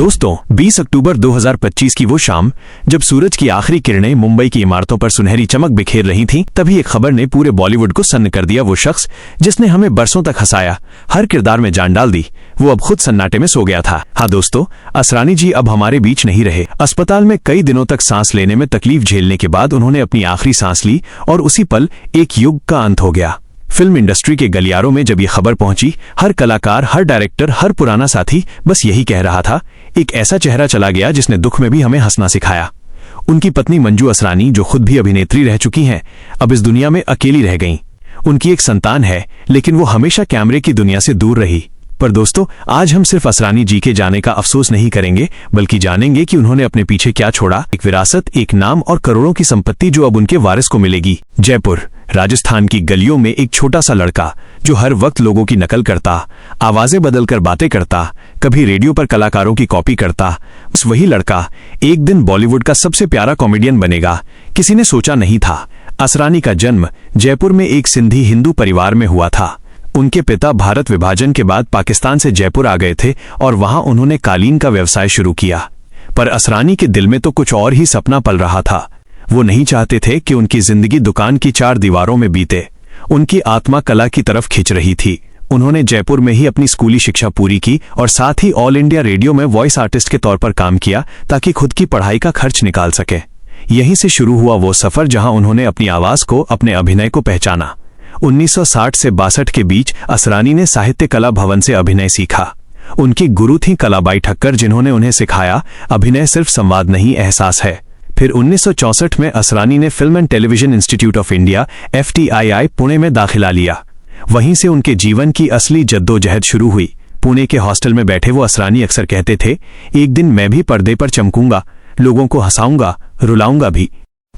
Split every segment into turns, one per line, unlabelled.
दोस्तों 20 अक्टूबर 2025 की वो शाम जब सूरज की आखिरी किरणें मुंबई की इमारतों पर सुनहरी चमक बिखेर रही थीं, तभी एक खबर ने पूरे बॉलीवुड को सन्न कर दिया। वो शख्स जिसने हमें बरसों तक हंसाया, हर किरदार में जान डाल दी, वो अब खुद सन्नाटे में सो गया था। हाँ दोस्तों, असरानी जी अब हमारे बीच नहीं रहे। अस्पताल में कई दिनों तक सांस लेने में तकलीफ झेलने के बाद उन्होंने अपनी आखिरी सांस ली और उसी पल एक युग का अंत हो गया। फिल्म इंडस्ट्री के गलियारों में जब ये खबर पहुंची, हर कलाकार, हर डायरेक्टर, हर पुराना साथी बस यही कह रहा था, एक ऐसा चेहरा चला गया जिसने दुख में भी हमें हंसना सिखाया। उनकी पत्नी मंजू असरानी, जो खुद भी अभिनेत्री रह चुकी हैं, अब इस दुनिया में अकेली रह गईं। उनकी एक संतान है, लेकिन वो हमेशा कैमरे की दुनिया से दूर रही। पर दोस्तों, आज हम सिर्फ असरानी जी के जाने का अफसोस नहीं करेंगे, बल्कि जानेंगे कि उन्होंने अपने पीछे क्या छोड़ा। एक विरासत, एक नाम और करोड़ों की संपत्ति जो अब उनके वारिस को मिलेगी। जयपुर, राजस्थान की गलियों में एक छोटा सा लड़का जो हर वक्त लोगों की नकल करता, आवाजें बदलकर बातें करता, कभी रेडियो पर कलाकारों की कॉपी करता, बस वही लड़का एक दिन बॉलीवुड का सबसे प्यारा कॉमेडियन बनेगा। किसी ने सोचा नहीं था। असरानी का जन्म जयपुर में एक सिंधी हिंदू परिवार में हुआ था। उनके पिता भारत विभाजन के बाद पाकिस्तान से जयपुर आ गए थे और वहां उन्होंने कालीन का व्यवसाय शुरू किया। पर असरानी के दिल में तो कुछ और ही सपना पल रहा था। वो नहीं चाहते थे कि उनकी जिंदगी दुकान की चार दीवारों में बीते। उनकी आत्मा कला की तरफ खिंच रही थी। उन्होंने जयपुर में ही अपनी स्कूली शिक्षा पूरी की और साथ ही ऑल इंडिया रेडियो में वॉइस आर्टिस्ट के तौर पर काम किया ताकि खुद की पढ़ाई का खर्च निकाल सके। यहीं से शुरू हुआ वो सफर जहां उन्होंने अपनी आवाज को, अपने अभिनय को पहचाना। 1960 से 62 के बीच असरानी ने साहित्य कला भवन से अभिनय सीखा। उनकी गुरु थीं कलाबाई ठक्कर, जिन्होंने उन्हें सिखाया अभिनय सिर्फ संवाद नहीं, एहसास है। फिर 1964 में असरानी ने film and television institute of India FTII Pune में दाखिला लिया। वहीं से उनके जीवन की असली जद्दोजहद शुरू हुई। पुणे के हॉस्टल में बैठे वो असरानी अक्सर कहते थे, एक दिन मैं भी पर्दे पर चमकूंगा, लोगों को हंसाऊंगा, रुलाऊंगा भी।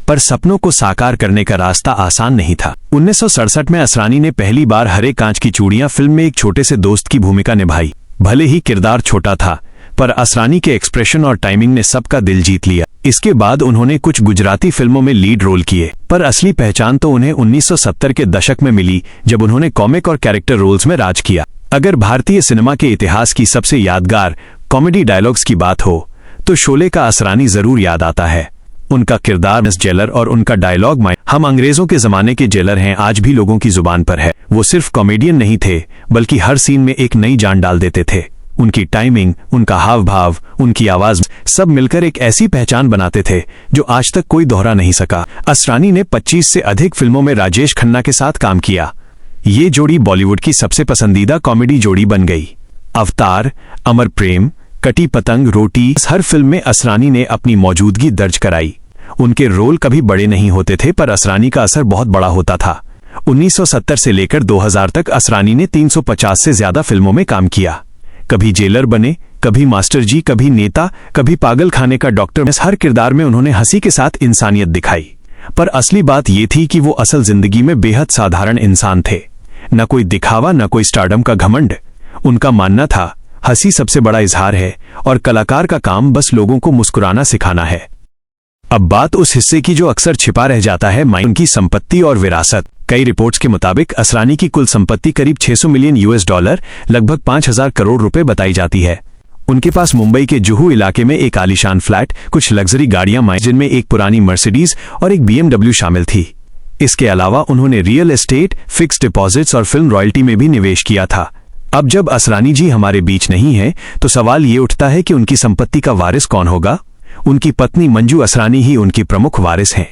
पर सपनों को साकार करने का रास्ता आसान नहीं था। 1967 में असरानी ने पहली बार हरे कांच की चूड़ियां फिल्म में एक छोटे से दोस्त की भूमिका निभाई। भले ही किरदार छोटा था, पर असरानी के एक्सप्रेशन और टाइमिंग ने सबका दिल जीत लिया। इसके बाद उन्होंने कुछ गुजराती फिल्मों में लीड रोल किए, पर असली पहचान तो उन्हें 1970 के दशक में मिली, जब उन्होंने कॉमिक और कैरेक्टर रोल्स में राज किया। अगर भारतीय सिनेमा के इतिहास की सबसे यादगार कॉमेडी डायलॉग्स की बात हो, तो शोले का असरानी जरूर याद आता है। उनका किरदार मिस जेलर और उनका डायलॉग हम अंग्रेजों के जमाने के जेलर हैं आज भी लोगों की जुबान पर है। वो सिर्फ कॉमेडियन नहीं थे, बल्कि हर सीन में एक नई जान डाल देते थे। उनकी टाइमिंग, उनका हाव भाव, उनकी आवाज, सब मिलकर एक ऐसी पहचान बनाते थे जो आज तक कोई दोहरा नहीं सका। असरानी ने 25 से अधिक फिल्मों में राजेश खन्ना के साथ काम किया। ये जोड़ी बॉलीवुड की सबसे पसंदीदा कॉमेडी जोड़ी बन गई। अवतार, अमर प्रेम, कटी पतंग, रोटी, हर फिल्म में असरानी ने अपनी मौजूदगी दर्ज कराई। उनके रोल कभी बड़े नहीं होते थे, पर असरानी का असर बहुत बड़ा होता था। 1970 से लेकर 2000 तक असरानी ने 350 से ज्यादा फिल्मों में काम किया। कभी जेलर बने, कभी मास्टर जी, कभी नेता, कभी पागल खाने का डॉक्टर। हर किरदार में उन्होंने हंसी के साथ इंसानियत दिखाई। पर असली बात ये थी कि वो असल जिंदगी में बेहद साधारण इंसान थे। न कोई दिखावा, न कोई स्टारडम का घमंड। उनका मानना था, हंसी सबसे बड़ा इजहार है और कलाकार का काम बस लोगों को मुस्कुराना सिखाना है। अब बात उस हिस्से की जो अक्सर छिपा रह जाता है, उनकी संपत्ति और विरासत। कई रिपोर्ट्स के मुताबिक असरानी की कुल संपत्ति करीब $600 मिलियन, लगभग 5000 करोड़ रुपए बताई जाती है। उनके पास मुंबई के जुहू इलाके में एक आलीशान फ्लैट, कुछ लग्जरी गाड़ियां, जिनमें एक पुरानी मर्सिडीज और एक BMW शामिल थी। इसके अलावा उन्होंने रियल एस्टेट, फिक्स्ड डिपॉजिट्स और फिल्म रॉयल्टी में भी निवेश किया था। अब जब असरानी जी हमारे बीच नहीं है, तो सवाल ये उठता है कि उनकी संपत्ति का वारिस कौन होगा। उनकी पत्नी मंजू असरानी ही उनकी प्रमुख वारिस हैं,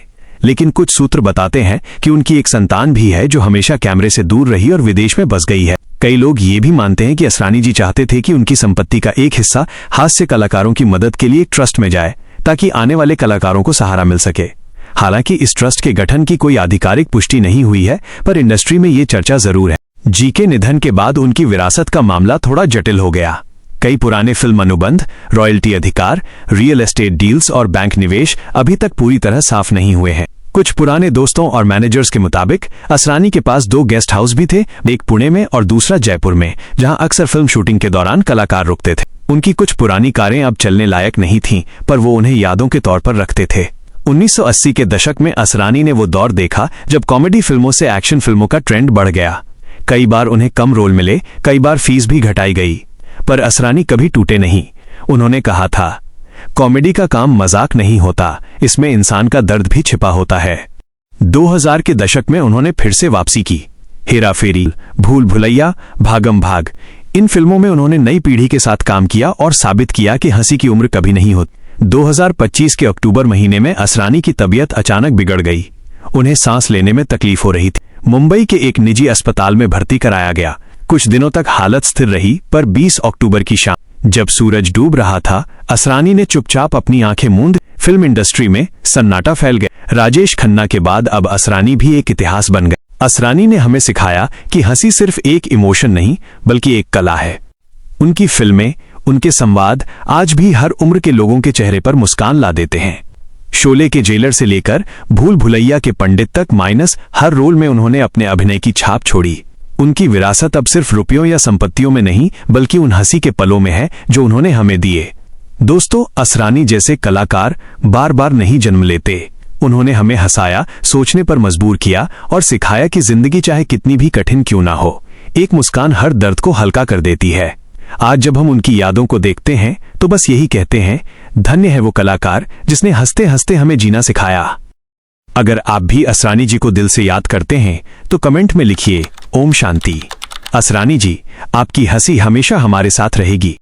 लेकिन कुछ सूत्र बताते हैं कि उनकी एक संतान भी है जो हमेशा कैमरे से दूर रही और विदेश में बस गई है। कई लोग ये भी मानते हैं कि असरानी जी चाहते थे कि उनकी संपत्ति का एक हिस्सा हास्य कलाकारों की मदद के लिए एक ट्रस्ट में जाए, ताकि आने वाले कलाकारों को सहारा मिल सके। हालांकि इस ट्रस्ट के गठन की कोई आधिकारिक पुष्टि नहीं हुई है, पर इंडस्ट्री में ये चर्चा जरूर है। जी के निधन के बाद उनकी विरासत का मामला थोड़ा जटिल हो गया। कई पुराने फिल्म अनुबंध, रॉयल्टी अधिकार, रियल एस्टेट डील्स और बैंक निवेश अभी तक पूरी तरह साफ नहीं हुए हैं। कुछ पुराने दोस्तों और मैनेजर्स के मुताबिक असरानी के पास 2 गेस्ट हाउस भी थे, एक पुणे में और दूसरा जयपुर में, जहां अक्सर फिल्म शूटिंग के दौरान कलाकार रुकते थे। उनकी कुछ पुरानी कारें अब चलने लायक नहीं थीं, पर वो उन्हें यादों के तौर पर रखते थे। 1980 के दशक में असरानी ने वो दौर देखा जब कॉमेडी फिल्मों से एक्शन फिल्मों का ट्रेंड बढ़ गया। कई बार उन्हें कम रोल मिले, कई बार फीस भी घटाई गई, पर असरानी कभी टूटे नहीं। उन्होंने कहा था, कॉमेडी का काम मजाक नहीं होता, इसमें इंसान का दर्द भी छिपा होता है। 2000 के दशक में उन्होंने फिर से वापसी की। हेरा फेरी, भूल भुलैया, भागम भाग, इन फिल्मों में उन्होंने नई पीढ़ी के साथ काम किया और साबित किया कि हंसी की उम्र कभी नहीं होती। 2025 के अक्टूबर महीने में असरानी की तबीयत अचानक बिगड़ गई। उन्हें सांस लेने में तकलीफ हो रही थी। मुंबई के एक निजी अस्पताल में भर्ती कराया गया। कुछ दिनों तक हालत स्थिर रही, पर 20 अक्टूबर की शाम जब सूरज डूब रहा था, असरानी ने चुपचाप अपनी आंखें मूंद। फिल्म इंडस्ट्री में सन्नाटा फैल गया। राजेश खन्ना के बाद अब असरानी भी एक इतिहास बन गए। असरानी ने हमें सिखाया कि हंसी सिर्फ एक इमोशन नहीं, बल्कि एक कला है। उनकी फिल्में, उनके संवाद आज भी हर उम्र के लोगों के चेहरे पर मुस्कान ला देते हैं। शोले के जेलर से लेकर भूल भुलैया के पंडित तक, माइनस हर रोल में उन्होंने अपने अभिनय की छाप छोड़ी। उनकी विरासत अब सिर्फ रुपयों या संपत्तियों में नहीं, बल्कि उन हंसी के पलों में है जो उन्होंने हमें दिए। दोस्तों, असरानी जैसे कलाकार बार बार नहीं जन्म लेते। उन्होंने हमें हंसाया, सोचने पर मजबूर किया और सिखाया कि जिंदगी चाहे कितनी भी कठिन क्यों ना हो, एक मुस्कान हर दर्द को हल्का कर देती है। आज जब हम उनकी यादों को देखते हैं तो बस यही कहते हैं, धन्य है वो कलाकार जिसने हंसते हंसते हमें जीना सिखाया। अगर आप भी असरानी जी को दिल से याद करते हैं तो कमेंट में लिखिए, ओम शांति। असरानी जी, आपकी हंसी हमेशा हमारे साथ रहेगी।